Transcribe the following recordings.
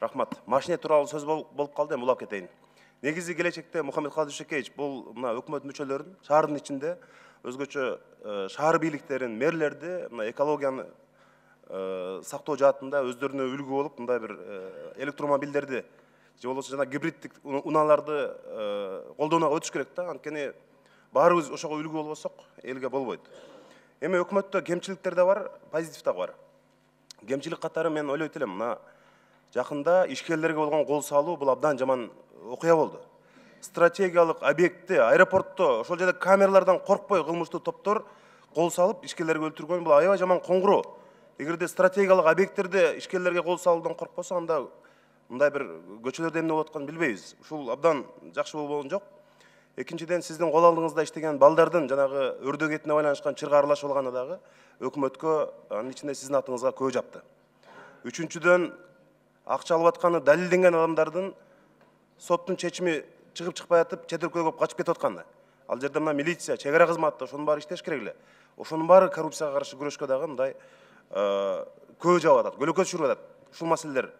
Рахмат. Машине туралы сөз болып қалды, улап кетейін. Негізі келешекте Мұхаммед Шекеевич бұл өкмөт мүчөлөрүн шаардын ичинде өзгөчө шаар бийликтерин, мэрлерди экологияны сактоо жаатында өздөрүнө үлгү болуп, мындай бир электромобилдерди же болбосо жана гибриддик унааларды колдонууга өтүш керек да. Анткени баарыбыз ошого үлгү болбосок, элге болбойт. Эми өкмөттө кемчиликтер да бар, позитив да бар. Кемчилик катары мен ойлойт элем, мына жакында ишкерлерге болгон кол салуу бул абдан жаман окуя болду. Стратегиялык объектте, аэропортто, ошол жерде камералардан коркпой кылмыштуу топтор кол салып, ишкерлерге өлтүргөн бул аябай жаман коңгуроо. Эгерде стратегиялык объекттерде ишкерлерге кол салуудан коркпосо, анда мындай бир көчөлөрдө эмне болуп атканын билбейбиз. Ушул абдан жакшы болгон жок. Экинчиден, сиздин кол алдыңызда иштеген балдардын жанагы өрдөк этине байланышкан чырга аралашып алганы дагы өкмөткө, анын ичинде сиздин атыңызга көө жапты. Үчүнчүдөн, акча алып атканы далилденген адамдардын соттун чечими чыгып чыкпай атып, чет өлкөгө качып кетип атканы. Ал жерде мына милиция, чек ара кызматы, ошонун баары иштеш керек эле. Ошонун баары коррупцияга каршы күрөшкө дагы мындай көө жаап атат, көлөкө түшүрүп атат. Ушул маселелер.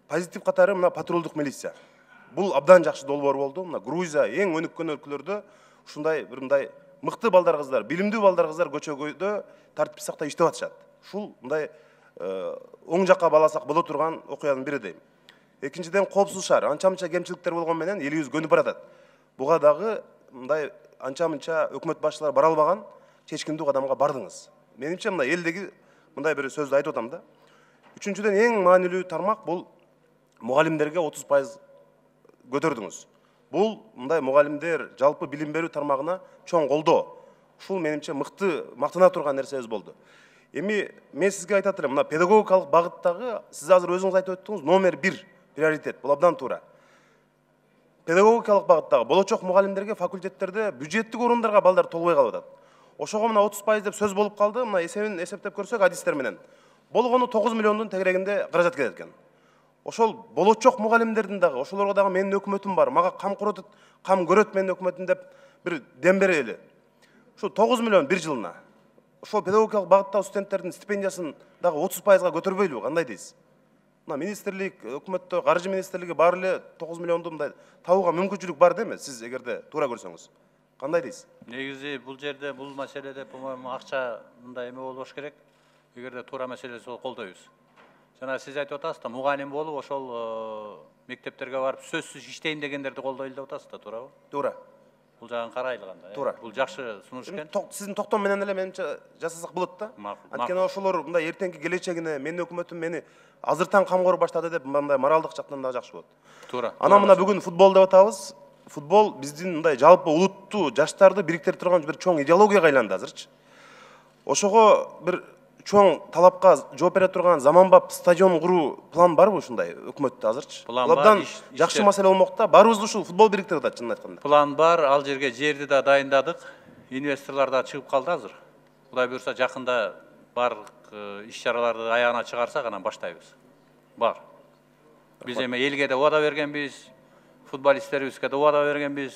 Позитив катары мына патрулдук милиция. Бул абдан жакшы долбоор болду. Мына Грузия эң өнүккөн өлкөлөрдө ушундай бир мындай мыкты балдар кыздар, билимдүү балдар кыздар көчөгөйдө тартип сактап иштеп атышат. Ушул мындай оң жакка баласак боло турган окуянын бири дейм. Экинчиден, коопсуз шаар. Анча-мынча кемчиликтер болгон менен элибиз көнүп баратат. Буга дагы мындай анча-мынча өкмөт башчылары бара албаган чечкиндүү кадамга бардыңыз. Менимче мына элдеги мындай бир сөздү айтып атам да. Үчүнчүдөн, эң маанилүү тармак бул мугалимдерге 30% көтөрдүңүз. Бул мындай мугалимдер жалпы билим берүү тармагына чоң колдоо. Ушул менимче мыкты мактана турган нерсебиз болду. Эми мен сизге айтат элем, мына педагогикалык багыттагы сиз азыр өзүңүз айтып өттүңүз, номер 1 приоритет. Бул абдан туура. Педагогикалык багыттагы болочок мугалимдерге факультеттерде бюджеттик орундарга балдар толбой калып атат. Ошого мына 30% деп сөз болуп калды. Мына эсебин эсептеп көрсөк адистер менен. Болгону 9 миллиондун тегерегинде каражат кетет экен. Ошол болочок мугалимдердин дагы, ошолорго дагы менин өкмөтүм бар, мага кам көрөт менин өкмөтүм деп бир дем берели. Ошо 9 миллион бир жылына. Ошол педагогикалык багыттагы студенттердин стипендиясын дагы 30%га көтөрбөйлүбү, кандай дейсиз? Мына министрлик, өкмөттө, каржы министрлиги баары эле 9 миллионду мындай табууга мүмкүнчүлүк бар деме, сиз эгерде туура көрсөңүз. Кандай дейсиз? Негизи бул жерде, бул маселеде, по-моему, акча мындай эме болбош керек. Эгерде туура маселеси болсо колдойбуз. Жана сиз айтып атасыз да, мугалим болуп ошол мектептерге барып сөзсүз иштейм дегендерди колдойлу деп атасыз да, туурабы? Туура. Бул жагын карайлы кандай? Туура. Бул жакшы сунуш экен. Сиздин токтом менен эле менимче жасасак болот да. Анткени ошолор мындай эртеңки келечегине менин өкмөтүм мени азыртан камкор баштады деп мындай моралдык жактан да жакшы болот. Туура. Анан мына бүгүн футбол деп атабыз. Футбол биздин мындай жалпы улуттуу жаштарды бириктирип турган бир чоң идеологияга айланды азырчы. Ошого бир чоң талапка жооп бере турган заманбап стадион куруу план барбы ушундай өкмөттө азырчы? План бар. Абдан бар, жакшы маселе болмок да. Баарыбызды ушул футбол бириктирип атат, чынын айтканда. План бар, ал жерге жерди да дайындадык. Инвесторлор да чыгып калды азыр. Кудай буюрса жакында барлык иш-чараларды аягына чыгарсак анан баштайбыз. Бар. Биз эми элге да убада бергенбиз, футболисттерибизге да убада бергенбиз,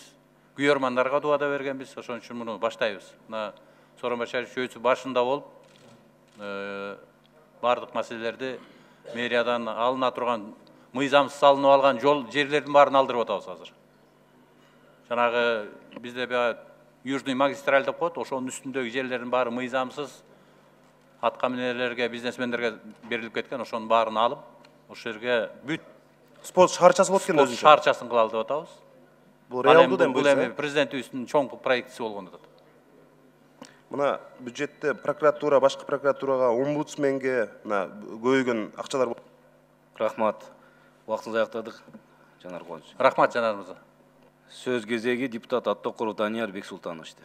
күйөрмандарга да убада бергенбиз. Ошон үчүн муну баштайбыз. Мына Сооронбай Шарипович өзү башында болуп, бардык маселелерди мэриядан алына турган мыйзамсыз салынып алган жол жерлердин баарын алдырып атабыз азыр. Жанагы бизде Южный магистраль деп коет, ошонун үстүндөгү жерлердин баары мыйзамсыз атка минерлерге, бизнесмендерге берилип кеткен, ошонун баарын алып, ошол жерге бүт спорт шаарчасы болот экен өзүнчө. Спорт шаарчасын кылалы деп атабыз. Бул реалдуу дем бул эми президентибиздин чоң проектиси болгон атат. Мына бюджетте прокуратура, башкы прокуратурага, омбудсменге мына көбөйгөн акчалар. Рахмат. Убактыбызды аяктадык. Жанар Кубанович. Рахмат, Жанар мырза. Сөз кезеги депутат Аттокуров Данияр Бексултановичте.